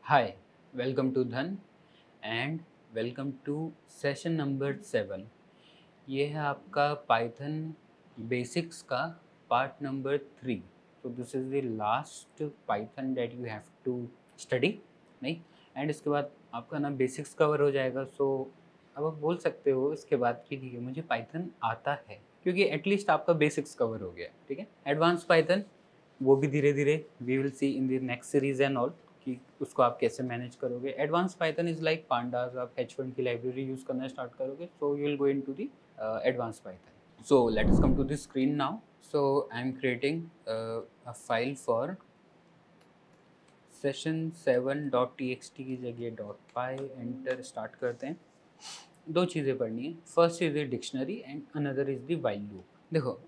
Hi, welcome to धन and welcome to session number 7। ये है आपका पाइथन बेसिक्स का पार्ट नंबर 3। तो this is the last Python that you have to study, नहीं? And इसके बाद आपका ना बेसिक्स कवर हो जाएगा। सो अब आप बोल सकते हो इसके बाद कि ठीक है मुझे पाइथन आता है, क्योंकि एटलीस्ट आपका बेसिक्स कवर हो गया। ठीक है, एडवांस पाइथन वो भी धीरे धीरे we will see in the next series and all कि उसको आप कैसे मैनेज करोगे। Advance Python is like pandas, आप H1 की लाइब्रेरी यूज़ करना स्टार्ट करोगे, so you will go into the advance Python. So let us come to the screen now. So I am creating a file for session7.txt की जगह .py enter start करते हैं। दो चीज़ें पढ़नी है, first is the dictionary and another is the while loop. देखो,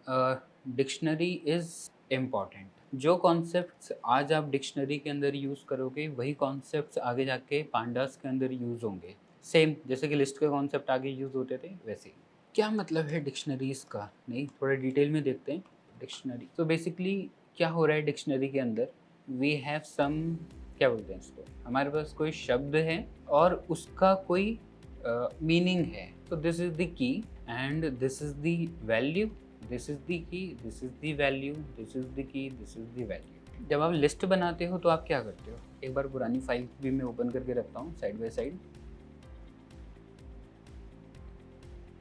dictionary is important. जो कॉन्सेप्ट्स आज आप डिक्शनरी के अंदर यूज़ करोगे वही कॉन्सेप्ट्स आगे जाके पांडास के अंदर यूज़ होंगे। सेम जैसे कि लिस्ट के कॉन्सेप्ट आगे यूज़ होते थे वैसे ही। क्या मतलब है डिक्शनरीज का, नहीं थोड़ा डिटेल में देखते हैं। डिक्शनरी तो बेसिकली क्या हो रहा है डिक्शनरी के अंदर, वी हैव सम, क्या बोलते हैं इसको, हमारे पास कोई शब्द है और उसका कोई मीनिंग है। तो this is the key and this is the value, this is the key, this is the value, this is the key, this is the value. जब आप लिस्ट बनाते हो तो आप क्या करते हो, एक बार पुरानी फाइल भी मैं ओपन करके रखता हूँ साइड बाय साइड।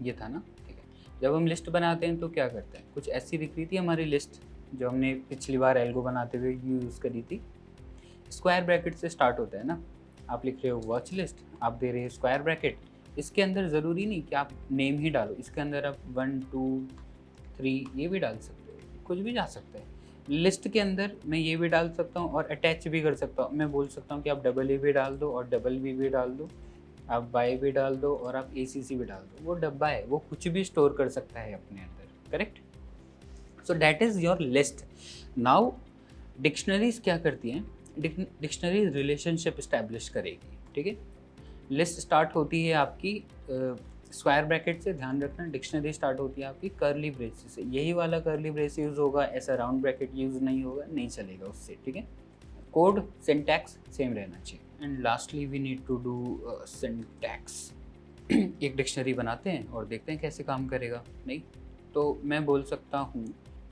ये था ना, ठीक है। जब हम लिस्ट बनाते हैं तो क्या करते हैं, कुछ ऐसी दिख रही थी हमारी लिस्ट जो हमने पिछली बार एल्गो बनाते हुए यूज़ करी थी। स्क्वायर ब्रैकेट से स्टार्ट होता है ना, आप लिख रहे हो वॉच लिस्ट, आप दे रहे हो स्क्वायर ब्रैकेट। इसके अंदर ज़रूरी नहीं कि आप नेम ही डालो, इसके अंदर आप 1 2 3 ये भी डाल सकते हो, कुछ भी जा सकता है। लिस्ट के अंदर मैं ये भी डाल सकता हूँ और अटैच भी कर सकता हूँ। मैं बोल सकता हूँ कि आप डबल ए भी डाल दो और डबल बी भी डाल दो, आप बाय भी डाल दो और आप ACC भी डाल दो। वो डब्बा है, वो कुछ भी स्टोर कर सकता है अपने अंदर, correct. So that is your list. Now dictionaries क्या करती हैं, डिक्शनरी रिलेशनशिप इस्टेब्लिश करेगी। ठीक है, लिस्ट स्टार्ट होती है आपकी स्क्वायर ब्रैकेट से, ध्यान रखना। डिक्शनरी स्टार्ट होती है आपकी कर्ली ब्रेसेस से, यही वाला कर्ली ब्रेस यूज़ होगा, ऐसा राउंड ब्रैकेट यूज़ नहीं होगा, नहीं चलेगा उससे। ठीक है, कोड सिंटैक्स सेम रहना चाहिए। And lastly we need to do syntax. एक डिक्शनरी बनाते हैं और देखते हैं कैसे काम करेगा, नहीं? तो मैं बोल सकता हूँ,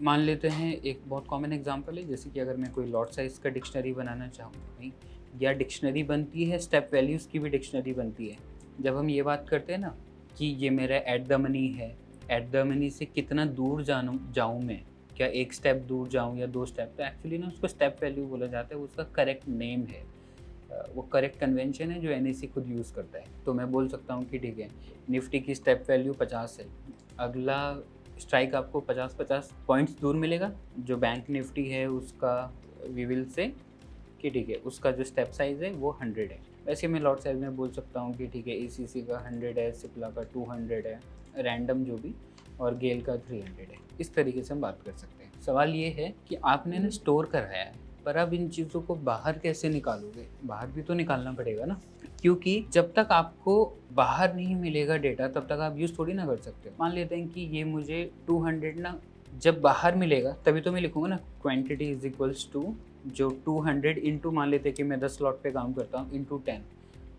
मान लेते हैं एक बहुत कॉमन एग्जांपल है, जैसे कि अगर मैं कोई लॉट साइज़ का डिक्शनरी बनाना चाहूँ, नहीं, या डिक्शनरी बनती है स्टेप वैल्यूज़ की भी डिक्शनरी बनती है। जब हम ये बात करते हैं ना कि ये मेरा एट द मनी है, एट द मनी से कितना दूर जाऊँ मैं, क्या एक स्टेप दूर जाऊँ या 2 स्टेप, तो एक्चुअली ना उसको स्टेप वैल्यू बोला जाता है, वो उसका करेक्ट नेम है। वो करेक्ट कन्वेंशन है जो NIC खुद यूज़ करता है। तो मैं बोल सकता हूँ कि ठीक है, निफ्टी की स्टेप वैल्यू 50 है, अगला स्ट्राइक आपको 50-50 पॉइंट्स दूर मिलेगा। जो बैंक निफ्टी है उसका वी विल से कि ठीक है उसका जो स्टेप साइज़ है वो 100 है। वैसे मैं लॉट साइज़ में बोल सकता हूँ कि ठीक है ACC का 100 है, सिप्ला का 200 है, रैंडम जो भी, और गेल का 300 है। इस तरीके से हम बात कर सकते हैं। सवाल ये है कि आपने ना स्टोर कराया है, पर अब इन चीज़ों को बाहर कैसे निकालोगे? बाहर भी तो निकालना पड़ेगा ना, क्योंकि जब तक आपको बाहर नहीं मिलेगा डेटा तब तक आप यूज़ थोड़ी ना कर सकते हो। मान लेते हैं कि ये मुझे 200 ना, जब बाहर मिलेगा तभी तो मैं लिखूँगा ना, क्वांटिटी इज इक्वल्स टू जो 200 इंटू, मान लेते हैं कि मैं 10 स्लॉट पे काम करता हूँ, इंटू 10।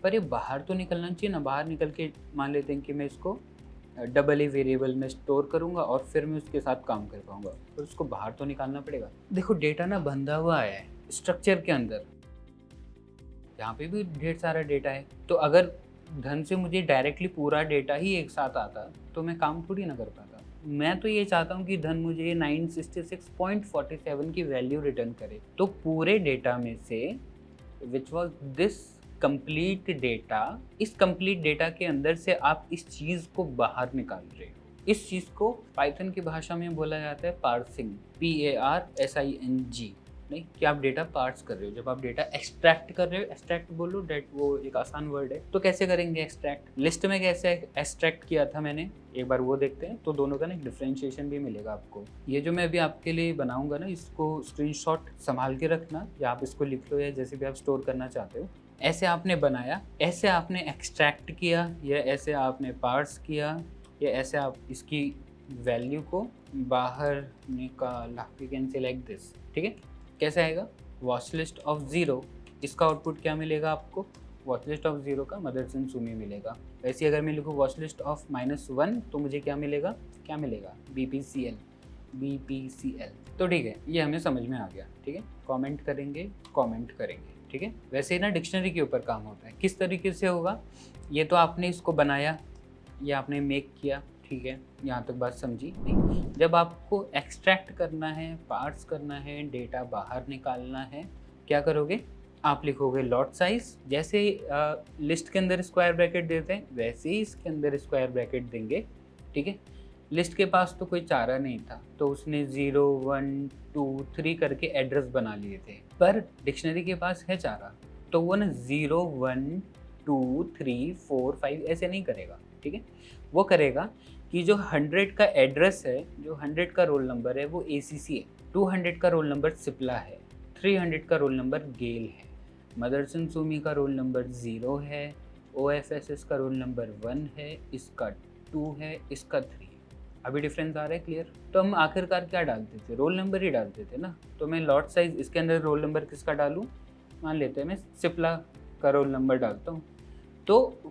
पर ये बाहर तो निकलना चाहिए ना, बाहर निकल के मान लेते हैं कि मैं इसको डबल ए वेरिएबल में स्टोर करूँगा और फिर मैं उसके साथ काम कर पाऊँगा, पर उसको बाहर तो निकालना पड़ेगा। देखो डेटा ना बंधा हुआ है स्ट्रक्चर के अंदर, यहाँ पे भी ढेर सारा डेटा है। तो अगर धन से मुझे डायरेक्टली पूरा डेटा ही एक साथ आता तो मैं काम थोड़ी ना कर पाता। मैं तो ये चाहता हूँ कि धन मुझे 966.47 की वैल्यू रिटर्न करे। तो पूरे डेटा में से which was this complete data, इस कंप्लीट डेटा के अंदर से आप इस चीज़ को बाहर निकाल रहे हो। इस चीज़ को पाइथन की भाषा में बोला जाता है पार्सिंग, PARSING। नहीं कि आप डेटा पार्स कर रहे हो। जब आप डेटा एक्सट्रैक्ट कर रहे हो, एक्सट्रैक्ट बोलो, डेट वो एक आसान वर्ड है, तो कैसे करेंगे एक्सट्रैक्ट? लिस्ट में कैसे एक्सट्रैक्ट किया था मैंने, एक बार वो देखते हैं, तो दोनों का ना एक डिफ्रेंशिएशन भी मिलेगा आपको। ये जो मैं अभी आपके लिए बनाऊंगा ना, इसको स्क्रीनशॉट संभाल के रखना, या आप इसको लिख लो, या जैसे भी आप स्टोर करना चाहते हो। ऐसे आपने बनाया, ऐसे आपने एक्सट्रैक्ट किया, या ऐसे आपने पार्स किया, या ऐसे आप इसकी वैल्यू को बाहर निकाला। We can say like this. ठीक है, कैसे आएगा? वॉच लिस्ट ऑफ 0 इसका आउटपुट क्या मिलेगा आपको, वॉच लिस्ट ऑफ 0 का मदरसन सुमी मिलेगा। वैसे अगर मैं लिखूँ वॉच लिस्ट ऑफ -1 तो मुझे क्या मिलेगा BPCL। तो ठीक है, ये हमें समझ में आ गया। ठीक है, कमेंट करेंगे, ठीक है। वैसे ही ना डिक्शनरी के ऊपर काम होता है, किस तरीके से होगा, ये तो आपने इसको बनाया, ये आपने मेक किया, ठीक है, यहाँ तक बात समझी नहीं। जब आपको एक्सट्रैक्ट करना है, पार्स करना है, डेटा बाहर निकालना है, क्या करोगे, आप लिखोगे लॉट साइज। जैसे लिस्ट के अंदर स्क्वायर ब्रैकेट देते हैं वैसे ही इसके अंदर स्क्वायर ब्रैकेट देंगे। ठीक है, लिस्ट के पास तो कोई चारा नहीं था तो उसने 0 1 2 3 करके एड्रेस बना लिए थे, पर डिक्शनरी के पास है चारा तो वो ना 0 1 2 3 4 5 ऐसे नहीं करेगा। ठीक है, वो करेगा कि जो 100 का एड्रेस है, जो 100 का रोल नंबर है वो ACC है, 200 का रोल नंबर सिप्ला है, 300 का रोल नंबर गेल है, मदरसन सुमी का रोल नंबर 0 है, OFSS का रोल नंबर 1 है, इसका 2 है, इसका 3। अभी डिफरेंस आ रहा है क्लियर। तो हम आखिरकार क्या डालते थे, रोल नंबर ही डालते थे ना। तो मैं लॉट साइज इसके अंदर रोल नंबर किसका डालूं, मान लेते हैं मैं सिप्ला का रोल नंबर डालता हूँ, तो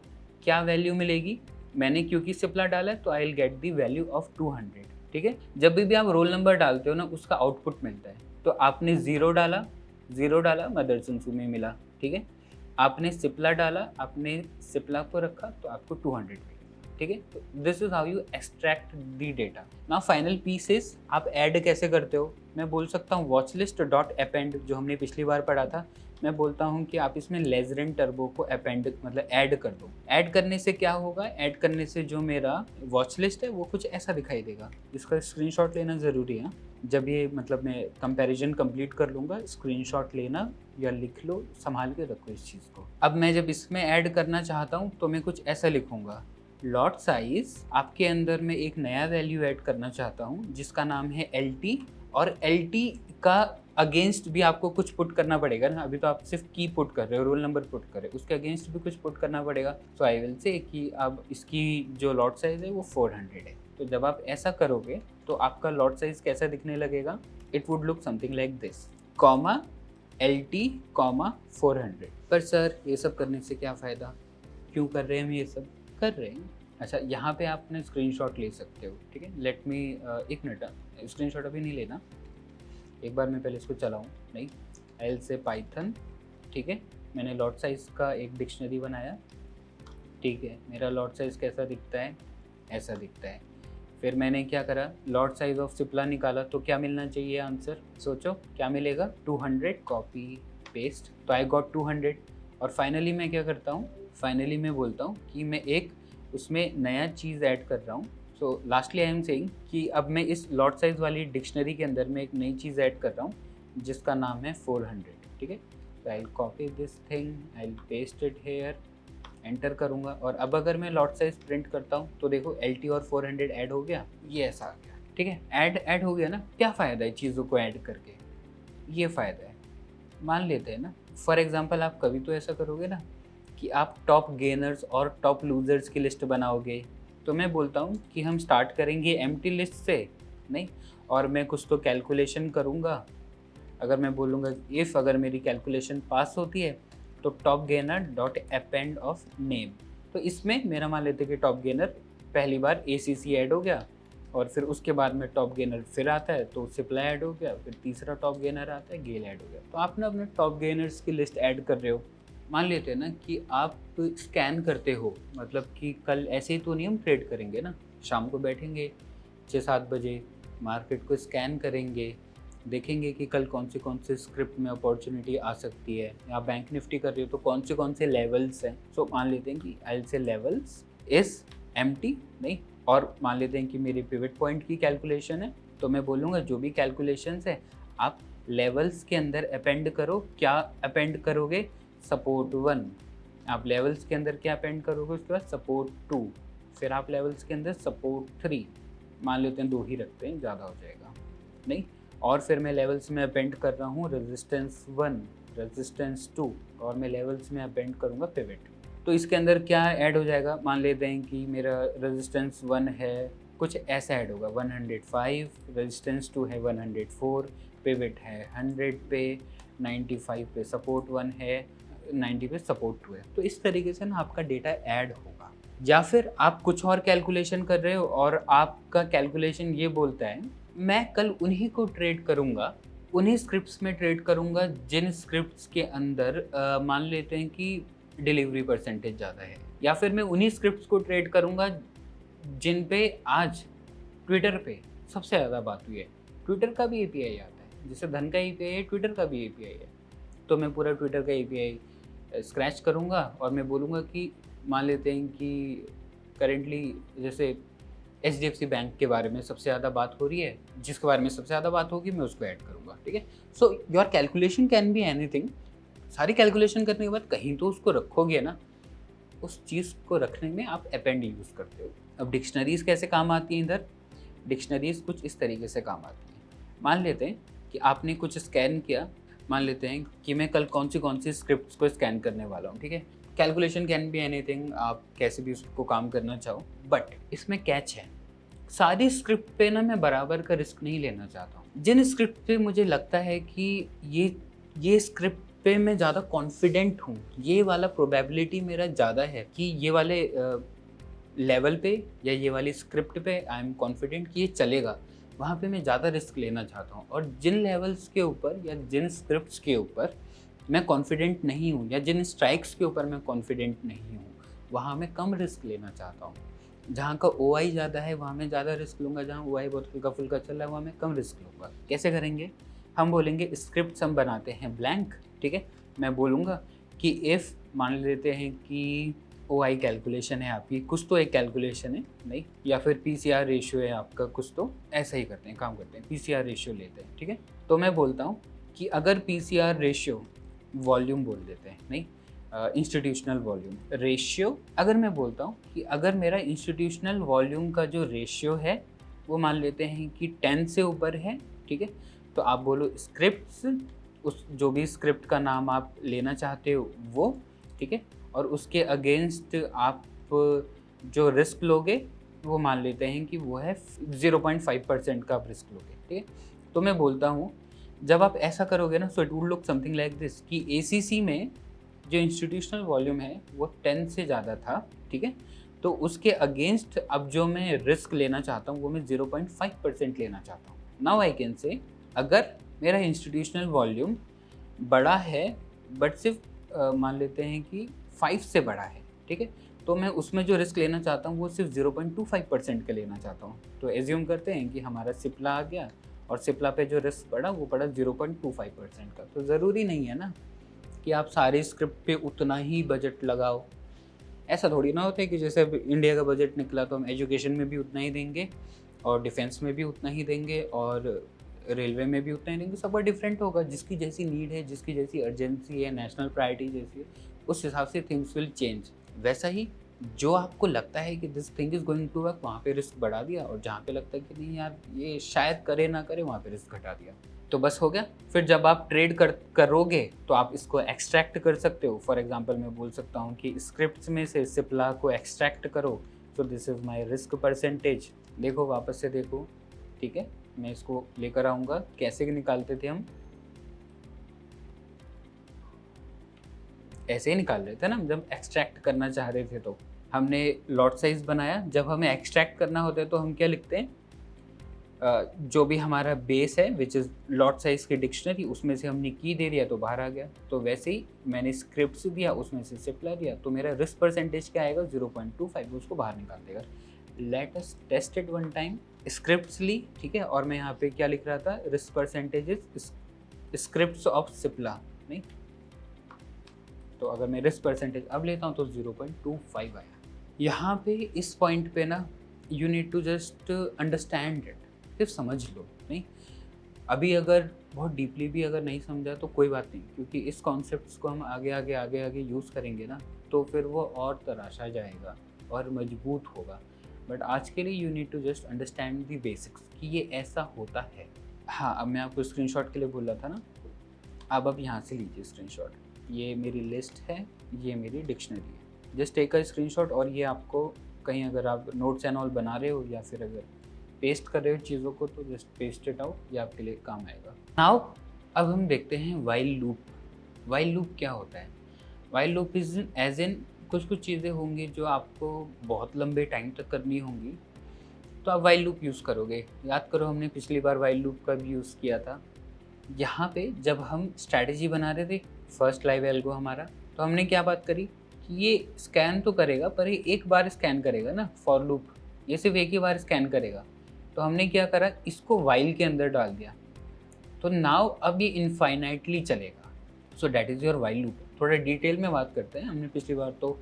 क्या वैल्यू मिलेगी, मैंने क्योंकि सिप्ला डाला है तो I will get the value of 200। ठीक है, जब भी आप रोल नंबर डालते हो ना उसका आउटपुट मिलता है। तो आपने 0 डाला मदरसन सुमी मिला। ठीक है, आपने सिप्ला डाला, आपने सिप्ला को रखा तो आपको 200 मिला। ठीक है, तो this is how you extract the data. Now final piece is आप ऐड कैसे करते हो। मैं बोल सकता हूँ वॉच लिस्ट डॉट अपेंड, जो हमने पिछली बार पढ़ा था। मैं बोलता हूँ कि आप इसमें लेजरेन टर्बो को अपेंड मतलब ऐड कर दो। ऐड करने से क्या होगा, ऐड करने से जो मेरा वॉच लिस्ट है वो कुछ ऐसा दिखाई देगा। इसका स्क्रीनशॉट लेना ज़रूरी है। जब ये मतलब मैं कंपैरिजन कंप्लीट कर लूँगा, स्क्रीनशॉट लेना या लिख लो, संभाल के रखो इस चीज़ को। अब मैं जब इसमें ऐड करना चाहता हूँ तो मैं कुछ ऐसा लिखूँगा, लॉट साइज आपके अंदर मैं एक नया वैल्यू ऐड करना चाहता हूँ जिसका नाम है LT, और LT का अगेंस्ट भी आपको कुछ पुट करना पड़ेगा ना। अभी तो आप सिर्फ की पुट कर रहे हो, रोल नंबर पुट कर रहे हो, उसके अगेंस्ट भी कुछ पुट करना पड़ेगा। सो आई विल से कि अब इसकी जो लॉट साइज है वो 400 है। तो जब आप ऐसा करोगे तो आपका लॉट साइज कैसा दिखने लगेगा, it would look something like this, comma LT comma 400। पर सर ये सब करने से क्या फ़ायदा, क्यों कर रहे हैं हम ये सब, कर रहे हैं। अच्छा, यहाँ पे आप अपने स्क्रीनशॉट ले सकते हो। ठीक है, लेट मी एक मिनट, स्क्रीनशॉट अभी नहीं लेना, एक बार मैं पहले इसको चलाऊँ। नहीं, एल से पाइथन। ठीक है, मैंने लॉट साइज का एक डिक्शनरी बनाया। ठीक है, मेरा लॉट साइज कैसा दिखता है, ऐसा दिखता है। फिर मैंने क्या करा, लॉट साइज ऑफ सिप्ला निकाला तो क्या मिलना चाहिए आंसर, सोचो क्या मिलेगा, 200। कॉपी पेस्ट, तो आई गॉट 200। और फाइनली मैं क्या करता हूँ, फाइनली मैं बोलता हूँ कि मैं एक उसमें नया चीज़ ऐड कर रहा हूँ। सो लास्टली आई एम सेइंग कि अब मैं इस लॉट साइज वाली डिक्शनरी के अंदर मैं एक नई चीज़ ऐड कर रहा हूँ जिसका नाम है 400। ठीक है, तो I will copy this thing, I will paste it here, enter करूँगा। और अब अगर मैं लॉट साइज प्रिंट करता हूँ तो देखो LT और 400 ऐड हो गया, ये ऐसा आ गया। ठीक है, ऐड हो गया ना। क्या फ़ायदा है चीज़ों को ऐड करके, ये फ़ायदा है। मान लेते हैं ना, फॉर एग्जांपल आप कभी तो ऐसा करोगे ना कि आप टॉप गेनर्स और टॉप लूजर्स की लिस्ट बनाओगे। तो मैं बोलता हूँ कि हम स्टार्ट करेंगे एम्प्टी लिस्ट से, नहीं, और मैं कुछ तो कैलकुलेशन करूँगा। अगर मैं बोलूँगा इफ़ अगर मेरी कैलकुलेशन पास होती है तो top gainer dot append of name. तो इसमें मेरा मान लेते कि टॉप गेनर पहली बार ACC ऐड हो गया, और फिर उसके बाद में टॉप गेनर फिर आता है तो सिप्ला ऐड हो गया, फिर तीसरा टॉप गेनर आता है, गेल ऐड हो गया। तो आप ना अपने टॉप गेनर्स की लिस्ट ऐड कर रहे हो। मान लेते हैं ना कि आप स्कैन करते हो, मतलब कि कल ऐसे ही तो नहीं हम ट्रेड करेंगे ना, शाम को बैठेंगे 6-7 बजे, मार्केट को स्कैन करेंगे, देखेंगे कि कल कौन से स्क्रिप्ट में अपॉर्चुनिटी आ सकती है, या बैंक निफ्टी कर रही हो तो कौन से लेवल्स हैं। सो मान लेते हैं कि आई से लेवल्स इज एम्प्टी, नहीं, और मान लेते हैं कि मेरी पिवट पॉइंट की कैलकुलेशन है, तो मैं बोलूँगा जो भी कैलकुलेशंस है आप लेवल्स के अंदर अपेंड करो। क्या अपेंड करोगे, सपोर्ट 1, आप लेवल्स के अंदर क्या अपेंड करोगे, उसके बाद सपोर्ट 2, फिर आप लेवल्स के अंदर सपोर्ट 3, मान लेते हैं 2 ही रखते हैं, ज़्यादा हो जाएगा नहीं, और फिर मैं लेवल्स में अपेंड कर रहा हूँ रेजिस्टेंस 1, रेजिस्टेंस 2, और मैं लेवल्स में अपेंड करूँगा पिवट। तो इसके अंदर क्या ऐड हो जाएगा, मान लेते हैं कि मेरा रेजिस्टेंस 1 है, कुछ ऐसा ऐड होगा 105, रेजिस्टेंस 2 है 104, पिवट है 100 पे, 95 पे सपोर्ट 1 है, 90 पे सपोर्ट 2 है। तो इस तरीके से ना आपका डेटा ऐड होगा। या फिर आप कुछ और कैलकुलेशन कर रहे हो और आपका कैलकुलेशन ये बोलता है मैं कल उन्हीं को ट्रेड करूँगा, उन्हीं स्क्रिप्ट्स में ट्रेड करूँगा जिन स्क्रिप्ट्स के अंदर मान लेते हैं कि डिलीवरी परसेंटेज ज़्यादा है, या फिर मैं उन्हीं स्क्रिप्ट्स को ट्रेड करूँगा जिन पे आज ट्विटर पे सबसे ज़्यादा बात हुई है। ट्विटर का भी एपीआई आता है, जैसे धन का एपीआई है, ट्विटर का भी एपीआई है। तो मैं पूरा ट्विटर का एपीआई स्क्रैच करूँगा और मैं बोलूँगा कि मान लेते हैं कि करेंटली जैसे एचडीएफसी बैंक के बारे में सबसे ज़्यादा बात हो रही है, जिसके बारे में सबसे ज़्यादा बात होगी मैं उसको ऐड करूँगा, ठीक है। So your calculation can be anything. सारी कैलकुलेशन करने के बाद कहीं तो उसको रखोगे ना, उस चीज़ को रखने में आप अपेंड यूज़ करते हो। अब डिक्शनरीज़ कैसे काम आती हैं इधर? डिक्शनरीज़ कुछ इस तरीके से काम आती हैं। मान लेते हैं कि आपने कुछ स्कैन किया, मान लेते हैं कि मैं कल कौन सी स्क्रिप्ट्स को स्कैन करने वाला हूँ, ठीक है। कैलकुलेशन कैन बी एनीथिंग, आप कैसे भी उसको काम करना चाहो, बट इसमें कैच है, सारी स्क्रिप्ट पे ना मैं बराबर का रिस्क नहीं लेना चाहता हूँ। जिन स्क्रिप्ट पे मुझे लगता है कि ये स्क्रिप्ट पे मैं ज़्यादा कॉन्फिडेंट हूँ, ये वाला प्रोबेबिलिटी मेरा ज़्यादा है कि ये वाले लेवल पे या ये वाली स्क्रिप्ट पे आई एम कॉन्फिडेंट कि ये चलेगा, वहाँ पे मैं ज़्यादा रिस्क लेना चाहता हूँ। और जिन लेवल्स के ऊपर या जिन स्क्रिप्ट्स के ऊपर मैं कॉन्फिडेंट नहीं हूँ या जिन स्ट्राइक्स के ऊपर मैं कॉन्फिडेंट नहीं हूँ, वहाँ मैं कम रिस्क लेना चाहता हूँ। जहाँ का OI ज़्यादा है वहाँ मैं ज़्यादा रिस्क लूँगा, जहाँ OI बहुत हल्का फुल्का चल रहा है वहाँ मैं कम रिस्क लूँगा। कैसे करेंगे? हम बोलेंगे स्क्रिप्ट हम बनाते हैं ब्लैंक, ठीक है। मैं बोलूँगा कि इफ़ मान लेते हैं कि OI कैलकुलेशन है आपकी, कुछ तो एक कैलकुलेशन है नहीं, या फिर PCR रेशियो है आपका कुछ, तो ऐसा ही करते हैं, काम करते हैं, PCR रेशियो लेते हैं, ठीक है। तो मैं बोलता हूँ कि अगर PCR रेशियो, वॉल्यूम बोल देते हैं नहीं, इंस्टीट्यूशनल वॉल्यूम रेशियो, अगर मैं बोलता हूँ कि अगर मेरा इंस्टीट्यूशनल वॉल्यूम का जो रेशियो है वो मान लेते हैं कि 10 से ऊपर है, ठीक है। तो आप बोलो स्क्रिप्ट्स, उस जो भी स्क्रिप्ट का नाम आप लेना चाहते हो वो, ठीक है, और उसके अगेंस्ट आप जो रिस्क लोगे वो मान लेते हैं कि वो है 0.5% का आप रिस्क लोगे, ठीक है। तो मैं बोलता हूँ जब आप ऐसा करोगे ना, so it would look something like this कि ACC में जो इंस्टीट्यूशनल वॉल्यूम है वो 10 से ज़्यादा था, ठीक है। तो उसके अगेंस्ट अब जो मैं रिस्क लेना चाहता हूँ वो मैं 0.5% लेना चाहता हूँ। नाउ आई कैन से अगर मेरा इंस्टीट्यूशनल वॉल्यूम बड़ा है बट सिर्फ मान लेते हैं कि 5 से बड़ा है, ठीक है, तो मैं उसमें जो रिस्क लेना चाहता हूँ वो सिर्फ 0.25% का लेना चाहता हूँ। तो एज्यूम करते हैं कि हमारा सिप्ला आ गया और सिप्ला पे जो रिस्क पड़ा वो पड़ा 0.25% का। तो ज़रूरी नहीं है ना कि आप सारे स्क्रिप्ट पे उतना ही बजट लगाओ। ऐसा थोड़ी ना होता है कि जैसे इंडिया का बजट निकला तो हम एजुकेशन में भी उतना ही देंगे और डिफेंस में भी उतना ही देंगे और रेलवे में भी उतना ही देंगे। सबका डिफरेंट होगा, जिसकी जैसी नीड है, जिसकी जैसी अर्जेंसी है, नेशनल प्रायोरिटी जैसी है, उस हिसाब से थिंग्स विल चेंज। वैसा ही जो आपको लगता है कि this thing is going to work, वहाँ पे रिस्क बढ़ा दिया, और जहाँ पे लगता है कि नहीं यार ये शायद करे ना करे, वहाँ पे रिस्क घटा दिया। तो बस हो गया। फिर जब आप ट्रेड करोगे तो आप इसको एक्सट्रैक्ट कर सकते हो। फॉर एग्जांपल मैं बोल सकता हूँ कि स्क्रिप्ट्स में से सिप्ला को एक्सट्रैक्ट करो, तो this is my risk percentage. देखो वापस से देखो, ठीक है, मैं इसको लेकर आऊँगा। कैसे निकालते थे हम? ऐसे ही निकाल रहे थे ना, जब एक्सट्रैक्ट करना चाह रहे थे तो हमने लॉट साइज बनाया। जब हमें एक्सट्रैक्ट करना होता है तो हम क्या लिखते हैं? जो भी हमारा बेस है विच इज़ लॉट साइज की डिक्शनरी, उसमें से हमने की दे दिया तो बाहर आ गया। तो वैसे ही मैंने स्क्रिप्ट्स दिया, उसमें से सिप्ला दिया, तो मेरा रिस्क परसेंटेज क्या आएगा? 0.25, उसको बाहर निकाल देगा। Let us test it one time. Scripts ली, ठीक है, और मैं यहाँ पे क्या लिख रहा था? Risk percentages scripts of Cipla, नहीं। तो अगर मैं रिस्क परसेंटेज अब लेता हूँ तो 0.25 आया। यहाँ पे इस पॉइंट पे ना you need to just understand it, सिर्फ समझ लो, नहीं। अभी अगर बहुत डीपली भी अगर नहीं समझा तो कोई बात नहीं, क्योंकि इस कॉन्सेप्ट्स को हम आगे आगे यूज़ करेंगे ना तो फिर वो और तराशा जाएगा और मजबूत होगा। बट आज के लिए you need to just understand the basics कि ये ऐसा होता है। हाँ, अब मैं आपको स्क्रीनशॉट के लिए बोल रहा था ना, अब यहाँ से लीजिए स्क्रीनशॉट। ये मेरी लिस्ट है, ये मेरी डिक्शनरी है। जस्ट टेक अ स्क्रीनशॉट, और ये आपको कहीं अगर आप नोट्स एंड ऑल बना रहे हो या फिर अगर पेस्ट कर रहे हो चीज़ों को तो जस्ट पेस्ट इट आउट, ये आपके लिए काम आएगा। नाउ अब हम देखते हैं वाइल लूप। वाइल लूप क्या होता है? वाइल लूप इज एज इन कुछ कुछ चीज़ें होंगी जो आपको बहुत लंबे टाइम तक करनी होंगी, तो आप वाइल लूप यूज़ करोगे। याद करो हमने पिछली बार वाइल लूप का भी यूज़ किया था। यहाँ पे जब हम स्ट्रैटेजी बना रहे थे फर्स्ट लाइव एल्गो हमारा, तो हमने क्या बात करी कि ये स्कैन तो करेगा पर ये एक बार स्कैन करेगा ना, फॉर लूप ये सिर्फ एक ही बार स्कैन करेगा। तो हमने क्या करा, इसको वाइल के अंदर डाल दिया, तो नाउ अब ये इनफाइनाइटली चलेगा। So that is your while loop. थोड़ा डिटेल में बात करते हैं, हमने पिछली बार तो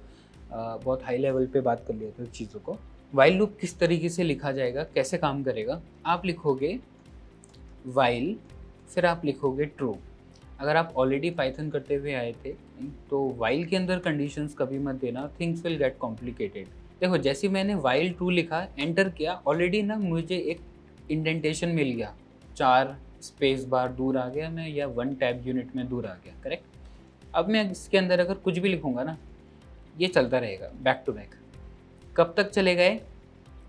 बहुत हाई लेवल पे बात कर लिया था चीज़ों को। वाइल लूप किस तरीके से लिखा जाएगा, कैसे काम करेगा? आप लिखोगे वाइल, फिर आप लिखोगे ट्रू। अगर आप ऑलरेडी पाइथन करते हुए आए थे तो वाइल के अंदर कंडीशंस कभी मत देना, थिंग्स विल गेट कॉम्प्लिकेटेड। देखो जैसे मैंने वाइल ट्रू लिखा, एंटर किया, ऑलरेडी ना मुझे एक इंडेंटेशन मिल गया, 4 स्पेस बार दूर आ गया मैं, या 1 टैब यूनिट में दूर आ गया, करेक्ट। अब मैं इसके अंदर अगर कुछ भी लिखूंगा ना, ये चलता रहेगा बैक टू बैक। कब तक चलेगा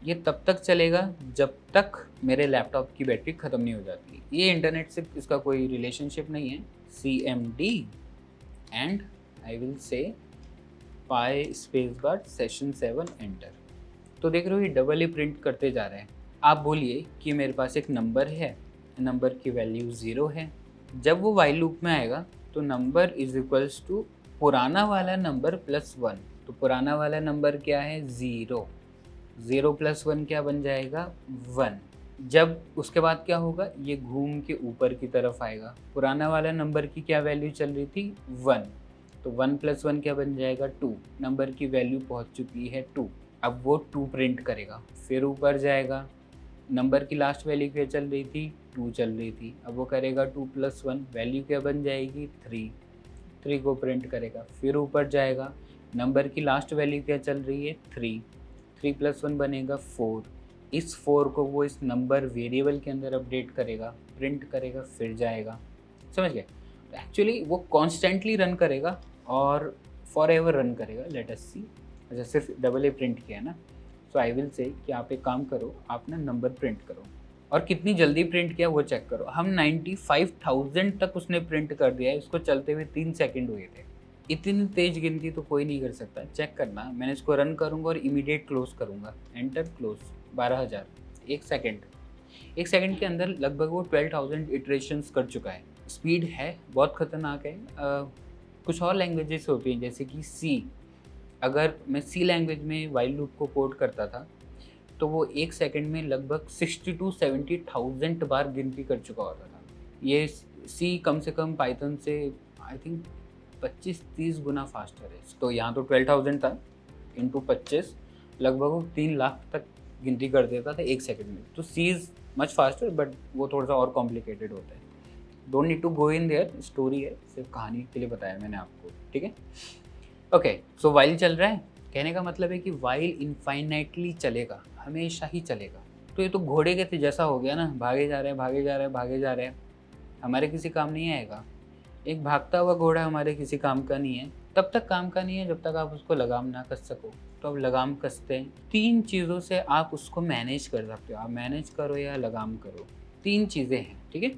ये तब तक चलेगा जब तक मेरे लैपटॉप की बैटरी ख़त्म नहीं हो जाती। ये इंटरनेट से इसका कोई रिलेशनशिप नहीं है। CMD and I will say pi space bar session 7 enter. तो देख रहे हो ये डबल ही प्रिंट करते जा रहे हैं। आप बोलिए कि मेरे पास एक नंबर है, नंबर की वैल्यू 0 है। जब वो वाइल लूप में आएगा तो नंबर इज इक्वल्स टू पुराना वाला नंबर प्लस 1। तो पुराना वाला नंबर क्या है? 0। 0 + 1 क्या बन जाएगा? 1। जब उसके बाद क्या होगा, ये घूम के ऊपर की तरफ आएगा। पुराना वाला नंबर की क्या वैल्यू चल रही थी? 1। तो 1 + 1 क्या बन जाएगा? 2। नंबर की वैल्यू पहुंच चुकी है 2। अब वो 2 प्रिंट करेगा, फिर ऊपर जाएगा। नंबर की लास्ट वैल्यू क्या चल रही थी? 2 चल रही थी। अब वो करेगा 2 + 1, वैल्यू क्या बन जाएगी? 3। 3 को प्रिंट करेगा, फिर ऊपर जाएगा। नंबर की लास्ट वैल्यू क्या चल रही है? 3। 3 + 1 बनेगा 4। इस 4 को वो इस नंबर वेरिएबल के अंदर अपडेट करेगा, प्रिंट करेगा, फिर जाएगा। समझ गए? तो एक्चुअली वो कॉन्स्टेंटली रन करेगा और फॉर एवर रन करेगा। लेट अस सी। अच्छा, सिर्फ डबल ए प्रिंट किया है ना, सो आई विल से कि आप एक काम करो, आप ना नंबर प्रिंट करो और कितनी जल्दी प्रिंट किया वो चेक करो। हम 95,000 तक उसने प्रिंट कर दिया है, इसको चलते हुए 3 सेकंड हुए थे। इतनी तेज गिनती तो कोई नहीं कर सकता। चेक करना, मैंने इसको रन करूँगा और इमीडिएट क्लोज करूँगा, एंटर क्लोज। 12,000 1 सेकेंड। 1 सेकेंड के अंदर लगभग वो 12,000 इटरेशंस कर चुका है। स्पीड है, बहुत ख़तरनाक है। कुछ और लैंग्वेजेस होती हैं जैसे कि सी। अगर मैं सी लैंग्वेज में वाइल लूप को कोड करता था तो वो 1 सेकेंड में लगभग 60 to 70,000 बार गिनती कर चुका होता था। ये सी कम से कम पाइथन से आई थिंक 25-30 गुना फास्टर है। तो यहाँ तो 12,000 था, इंटू 25 लगभग वो 3 लाख तक गिनती कर देता था 1 सेकेंड में। तो C is much faster, but वो थोड़ा सा और कॉम्प्लिकेटेड होता है। Don't need to go in there, story है, सिर्फ कहानी के लिए बताया मैंने आपको, ठीक है। ओके, सो वाइल चल रहा है, कहने का मतलब है कि वाइल इनफाइनाइटली चलेगा, हमेशा ही चलेगा। तो ये तो घोड़े के जैसा हो गया ना, भागे जा रहे हैं, भागे जा रहे हैं, भागे जा रहे हैं, हमारे किसी काम नहीं आएगा। एक भागता हुआ घोड़ा हमारे किसी काम का नहीं है। तब तक काम का नहीं है जब तक आप उसको लगाम ना कस सको। तो अब लगाम कसते हैं। 3 चीज़ों से आप उसको मैनेज कर सकते हो। आप मैनेज करो या लगाम करो, 3 चीज़ें हैं, ठीक है।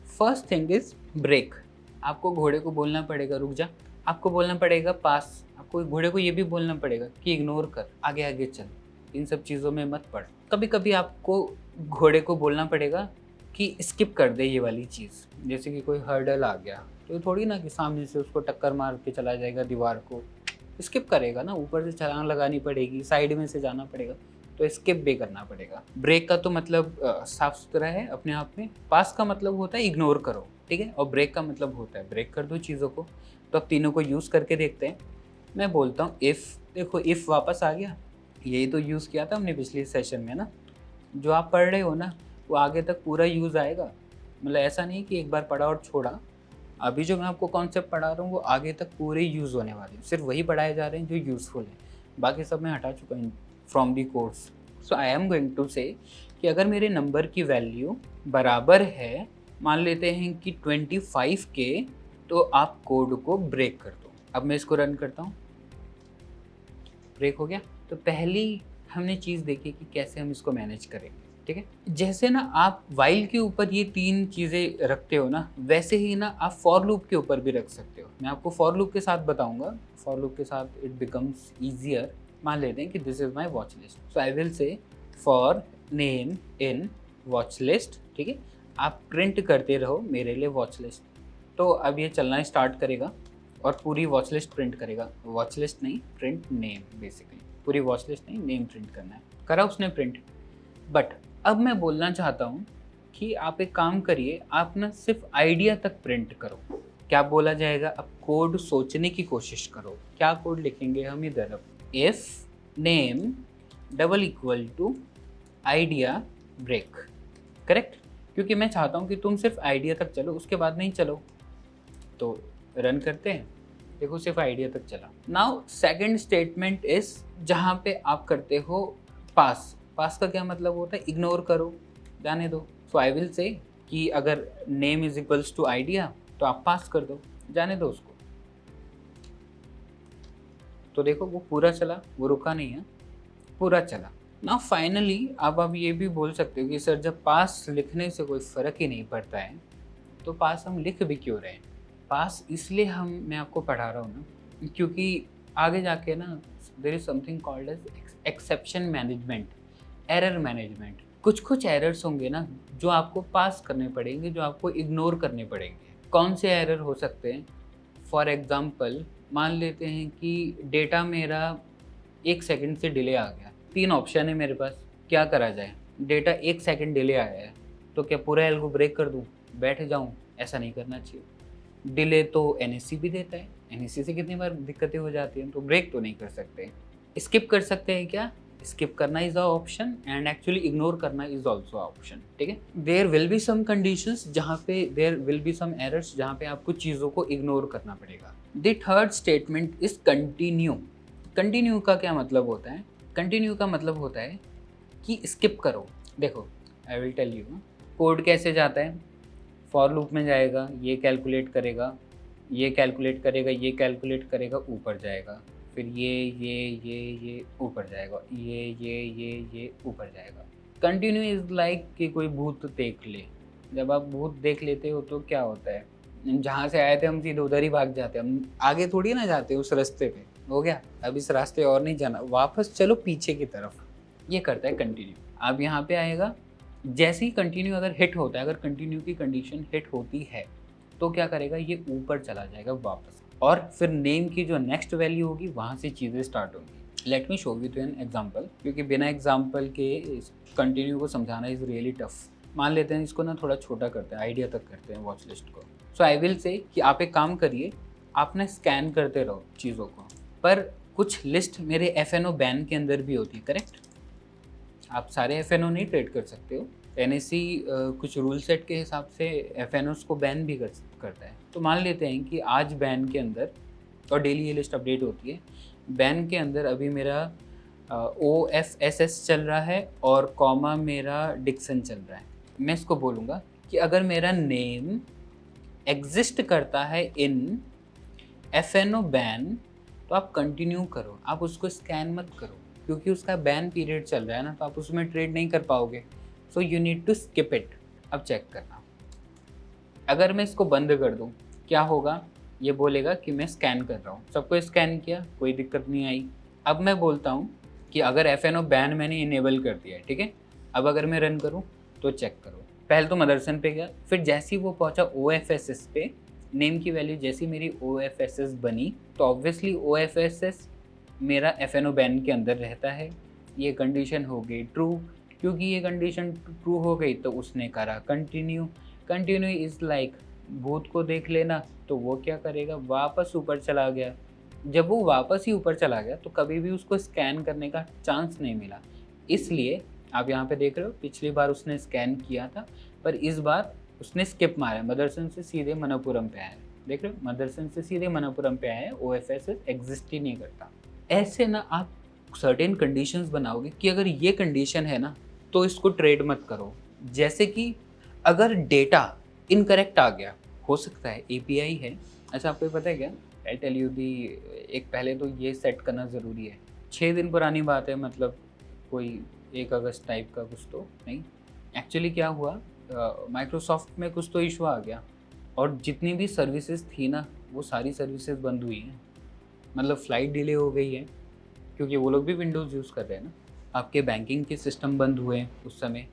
First thing is break. आपको घोड़े को बोलना पड़ेगा रुक जा, आपको बोलना पड़ेगा पास, आपको घोड़े को ये भी बोलना पड़ेगा कि इग्नोर कर, आगे आगे चल। इन सब चीज़ों में मत पड़। कभी कभी आपको घोड़े को बोलना पड़ेगा कि स्किप कर दे ये वाली चीज़। जैसे कि कोई हर्डल आ गया तो थोड़ी ना कि सामने से उसको टक्कर मार के चला जाएगा दीवार को, स्किप करेगा ना, ऊपर से छलांग लगानी पड़ेगी, साइड में से जाना पड़ेगा, तो स्किप भी करना पड़ेगा। ब्रेक का तो मतलब साफ सुथरा है अपने आप में। पास का मतलब होता है इग्नोर करो, ठीक है, और ब्रेक का मतलब होता है ब्रेक कर दो चीज़ों को। तो अब तीनों को यूज़ करके देखते हैं। मैं बोलता हूँ इफ़, देखो इफ़ वापस आ गया, यही तो यूज़ किया था हमने पिछले सेशन में ना। जो आप पढ़ रहे हो ना वो आगे तक पूरा यूज़ आएगा, मतलब ऐसा नहीं कि एक बार पढ़ा और छोड़ा। अभी जो मैं आपको कॉन्सेप्ट पढ़ा रहा हूँ वो आगे तक पूरे यूज़ होने वाले हैं। सिर्फ वही पढ़ाए जा रहे हैं जो यूज़फुल है, बाकी सब मैं हटा चुका हूँ from the course. So I am going to say कि अगर मेरे नंबर की वैल्यू बराबर है, मान लेते हैं कि 25 के, तो आप कोड को ब्रेक कर दो। अब मैं इसको रन करता हूँ, ब्रेक हो गया। तो पहली हमने चीज़ देखी कि कैसे हम इसको मैनेज करेंगे, ठीक है। जैसे ना आप वाइल के ऊपर ये 3 चीज़ें रखते हो ना, वैसे ही ना आप फॉर लूप के ऊपर भी रख सकते हो। मैं आपको फॉर लूप के साथ बताऊंगा, फॉर लूप के साथ इट बिकम्स ईजियर। मान लेते हैं कि this is my watch list, so I will say for name in watch list, ठीक है। आप प्रिंट करते रहो मेरे लिए वॉच लिस्ट। तो अब ये चलना स्टार्ट करेगा और पूरी वॉच लिस्ट प्रिंट करेगा। वॉच लिस्ट नहीं, प्रिंट नेम, बेसिकली पूरी वॉच लिस्ट नहीं, नेम प्रिंट करना है। करा उसने प्रिंट। बट अब मैं बोलना चाहता हूँ कि आप एक काम करिए, आप ना सिर्फ आइडिया तक प्रिंट करो। क्या बोला जाएगा? अब कोड सोचने की कोशिश करो। क्या कोड लिखेंगे हम इधर? अब if name double equal to idea break, correct? क्योंकि मैं चाहता हूँ कि तुम सिर्फ आइडिया तक चलो, उसके बाद नहीं चलो। तो रन करते हैं, देखो सिर्फ आइडिया तक चला। नाउ सेकंड स्टेटमेंट इज जहाँ पे आप करते हो पास। पास का क्या मतलब होता है? इग्नोर करो, जाने दो। सो आई विल से कि अगर name is equals to idea तो आप पास कर दो, जाने दो उसको। तो देखो वो पूरा चला, वो रुका नहीं है, पूरा चला। नाउ फाइनली आप ये भी बोल सकते हो कि सर जब पास लिखने से कोई फ़र्क ही नहीं पड़ता है तो पास हम लिख भी क्यों रहे हैं? पास इसलिए मैं आपको पढ़ा रहा हूँ ना, क्योंकि आगे जाके ना there is something called as exception management, error management. कुछ एरर्स होंगे ना जो आपको पास करने पड़ेंगे, जो आपको इग्नोर करने पड़ेंगे। कौन से एरर हो सकते हैं? फॉर एग्जांपल मान लेते हैं कि डेटा मेरा 1 सेकंड से डिले आ गया। 3 ऑप्शन है मेरे पास, क्या करा जाए? डेटा 1 सेकंड डिले आया है तो क्या पूरा एल्गो ब्रेक कर दूँ, बैठ जाऊँ? ऐसा नहीं करना चाहिए। डिले तो एनएससी भी देता है, एनएससी से कितनी बार दिक्कतें हो जाती हैं, तो ब्रेक तो नहीं कर सकते। स्किप कर सकते हैं क्या? स्किप करना is a option and actually ignore करना इज ऑल्सो ऑप्शन, ठीक है। There will be some conditions जहाँ पे there will be some errors जहाँ पे आपको चीज़ों को इग्नोर करना पड़ेगा। The third statement is continue. Continue का क्या मतलब होता है? कंटिन्यू का मतलब होता है कि स्किप करो। देखो I will tell you code कैसे जाता है। फॉर लूप में जाएगा, ये कैलकुलेट करेगा, ये कैलकुलेट करेगा, ये कैलकुलेट करेगा, ऊपर जाएगा, फिर ये ऊपर जाएगा, ये ऊपर जाएगा। कंटिन्यू इज लाइक कि कोई भूत देख ले। जब आप भूत देख लेते हो तो क्या होता है? जहाँ से आए थे हम सीधे उधर ही भाग जाते हैं, हम आगे थोड़ी ना जाते उस रास्ते पे। हो गया, अब इस रास्ते और नहीं जाना, वापस चलो पीछे की तरफ। ये करता है कंटिन्यू। अब यहाँ पे आएगा, जैसे ही कंटिन्यू अगर हिट होता है, अगर कंटिन्यू की कंडीशन हिट होती है तो क्या करेगा? ये ऊपर चला जाएगा वापस, और फिर नेम की जो नेक्स्ट वैल्यू होगी वहाँ से चीज़ें स्टार्ट होंगी। Let me show you to an example, क्योंकि बिना एग्जांपल के कंटिन्यू को समझाना इज़ रियली टफ। मान लेते हैं इसको ना थोड़ा छोटा करते हैं, आइडिया तक करते हैं वॉच लिस्ट को। सो आई विल से कि आप एक काम करिए, आप ना स्कैन करते रहो चीज़ों को, पर कुछ लिस्ट मेरे FNO बैन के अंदर भी होती है, करेक्ट? आप सारे FNO नहीं ट्रेड कर सकते हो। NSE कुछ रूल सेट के हिसाब से FNOs को बैन भी करता है। तो मान लेते हैं कि आज बैन के अंदर, और डेली ये लिस्ट अपडेट होती है, बैन के अंदर अभी मेरा OFSS चल रहा है और कॉमा मेरा डिक्सन चल रहा है। मैं इसको बोलूँगा कि अगर मेरा नेम एग्जिस्ट करता है इन FNO बैन तो आप कंटिन्यू करो, आप उसको स्कैन मत करो, क्योंकि उसका बैन पीरियड चल रहा है ना, तो आप उसमें ट्रेड नहीं कर पाओगे। So you need to skip it. अब चेक करना, अगर मैं इसको बंद कर दूं क्या होगा? ये बोलेगा कि मैं स्कैन कर रहा हूँ। सबको स्कैन किया, कोई दिक्कत नहीं आई। अब मैं बोलता हूँ कि अगर FNO बैन मैंने इनेबल कर दिया है, ठीक है, अब अगर मैं रन करूँ तो चेक करो। पहले तो मदरसन पे गया, फिर जैसे ही वो पहुँचा OFSS पे, नेम की वैल्यू जैसी मेरी OFSS बनी तो ऑब्वियसली OFSS मेरा FNO बैन के अंदर रहता है। ये कंडीशन हो गई ट्रू, क्योंकि ये कंडीशन ट्रू हो गई तो उसने करा कंटिन्यू। कंटिन्यू इज़ लाइक भूत को देख लेना, तो वो क्या करेगा? वापस ऊपर चला गया। जब वो वापस ही ऊपर चला गया तो कभी भी उसको स्कैन करने का चांस नहीं मिला। इसलिए आप यहाँ पे देख रहे हो, पिछली बार उसने स्कैन किया था पर इस बार उसने स्किप मारा, मदरसन से सीधे मनपुरम पे आया। देख रहे हो, मदरसन से सीधे मनपुरम पे आया है, OFSS एग्जिस्ट ही नहीं करता। ऐसे ना आप सर्टेन कंडीशंस बनाओगे कि अगर ये कंडीशन है ना तो इसको ट्रेड मत करो। जैसे कि अगर डेटा इनकरेक्ट आ गया, हो सकता है API है। अच्छा, आपको पता है क्या? आई टेल यू दी, एक पहले तो ये सेट करना ज़रूरी है। 6 दिन पुरानी बात है, मतलब कोई 1 अगस्त टाइप का कुछ तो नहीं, एक्चुअली क्या हुआ, माइक्रोसॉफ्ट में कुछ तो इशू आ गया और जितनी भी सर्विसेज थी ना वो सारी सर्विसेज बंद हुई हैं। मतलब फ़्लाइट डिले हो गई है क्योंकि वो लोग भी विंडोज़ यूज़ कर रहे हैं ना। आपके बैंकिंग के सिस्टम बंद हुए उस समय,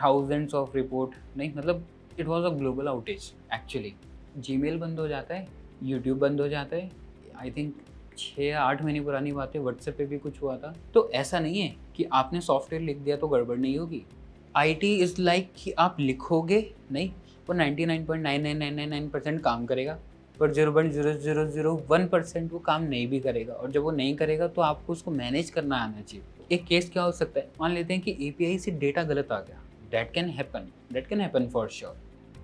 थाउजेंड्स ऑफ रिपोर्ट नहीं, मतलब it was a global outage actually. Gmail बंद हो जाता है, यूट्यूब बंद हो जाता है। आई थिंक 6 या 8 महीने पुरानी बात है, व्हाट्सएप पे भी कुछ हुआ था। तो ऐसा नहीं है कि आपने सॉफ्टवेयर लिख दिया तो गड़बड़ नहीं होगी। आईटी इज़ लाइक कि आप लिखोगे नहीं, वो 99.99999% काम करेगा, पर 0.0001% वो काम नहीं भी करेगा। और जब वो नहीं करेगा तो आपको उसको मैनेज करना आना चाहिए। एक केस क्या हो सकता है, मान लेते हैं कि एपीआई से डेटा गलत आ गया, that can happen for sure.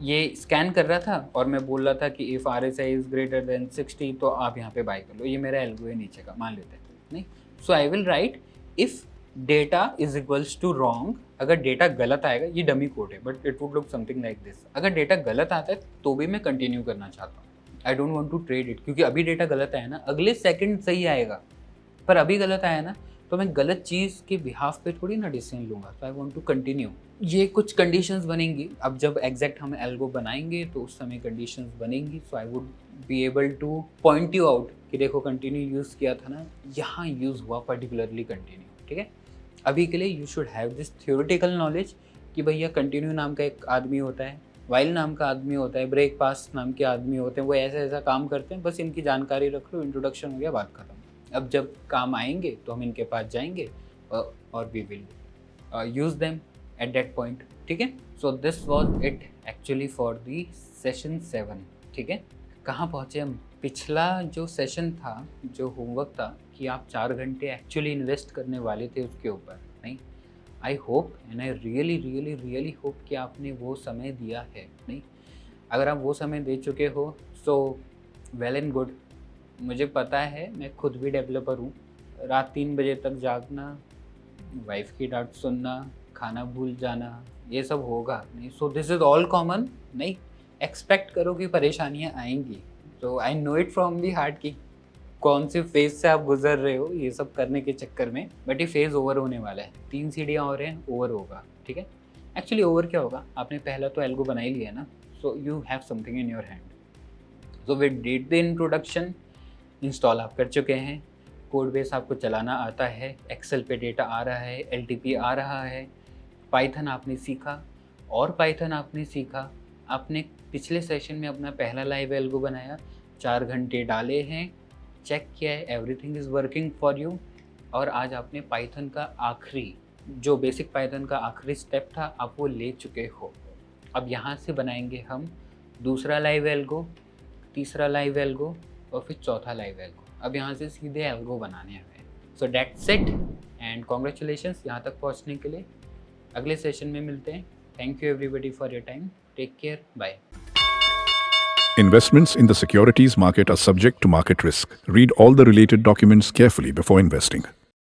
ये स्कैन कर रहा था और मैं बोल रहा था कि if RSI is greater than 60 तो आप यहाँ पे बाय कर लो, ये मेरा एल्गो है नीचे का, मान लेते हैं नहीं। So I will write if data is equals to wrong. अगर डेटा गलत आएगा, ये डमी कोड है but it would look something like this. अगर डेटा गलत आता है तो भी मैं कंटिन्यू करना चाहता हूँ, I don't want to trade it, क्योंकि अभी डेटा गलत आया ना, अगले सेकंड सही आएगा, पर अभी गलत आया ना तो मैं गलत चीज़ के बिहाफ पे थोड़ी ना डिसीजन लूँगा। तो आई वांट टू कंटिन्यू। ये कुछ कंडीशंस बनेंगी, अब जब एग्जैक्ट हम एल्गो बनाएंगे तो उस समय कंडीशंस बनेंगी। So I would be able to point you out कि देखो कंटिन्यू यूज़ किया था ना, यहाँ यूज़ हुआ पर्टिकुलरली कंटिन्यू, ठीक है। अभी के लिए you should have this theoretical knowledge कि भैया कंटिन्यू नाम का एक आदमी होता है, वाइल नाम का आदमी होता है, ब्रेक पास नाम के आदमी होते हैं, वो ऐसा ऐसा काम करते हैं, बस इनकी जानकारी रख लो, इंट्रोडक्शन हो गया, बात खत्म। अब जब काम आएंगे तो हम इनके पास जाएंगे और we will use them at that point, ठीक है। So this was it actually for the session 7, ठीक है। कहाँ पहुँचे हम? पिछला जो सेशन था, जो होमवर्क था कि आप 4 घंटे एक्चुअली इन्वेस्ट करने वाले थे उसके ऊपर, नहीं। I hope and I really hope कि आपने वो समय दिया है, नहीं। अगर आप वो समय दे चुके हो सो वेल एंड गुड। मुझे पता है, मैं खुद भी डेवलपर हूँ, रात 3 बजे तक जागना, वाइफ की डांट सुनना, खाना भूल जाना, ये सब होगा नहीं। So this is all common, नहीं एक्सपेक्ट करो कि परेशानियाँ आएंगी। तो I know it from the heart कि कौन से फेज़ से आप गुजर रहे हो ये सब करने के चक्कर में, बट ये फेज़ ओवर होने वाला है। 3 सीढ़ियाँ और हैं, ओवर होगा, ठीक है। एक्चुअली ओवर क्या होगा, आपने पहला तो एल्गो बना ही लिया ना, so you have something in your hand. So we did the introduction, install आप कर चुके हैं, कोड बेस आपको चलाना आता है, एक्सेल पे डेटा आ रहा है, LTP आ रहा है, पाइथन आपने सीखा, और पाइथन आपने सीखा। आपने पिछले सेशन में अपना पहला लाइव एल्गो बनाया, 4 घंटे डाले हैं, चेक किया है, everything is working for you. और आज आपने पाइथन का आखिरी, जो बेसिक पाइथन का आखिरी स्टेप था, आप वो ले चुके हो। अब यहाँ से बनाएंगे हम दूसरा लाइव एल्गो, तीसरा लाइव एल्गो और फिर चौथा लाइव एल्गो। अब यहाँ से सीधे एल्गो बनाने हैं। So that's it and congratulations यहाँ तक पहुँचने के लिए। अगले सेशन में मिलते हैं। Thank you everybody for your time. Take care, bye. Investments in the securities market are subject to market risk. Read all the related documents carefully before investing.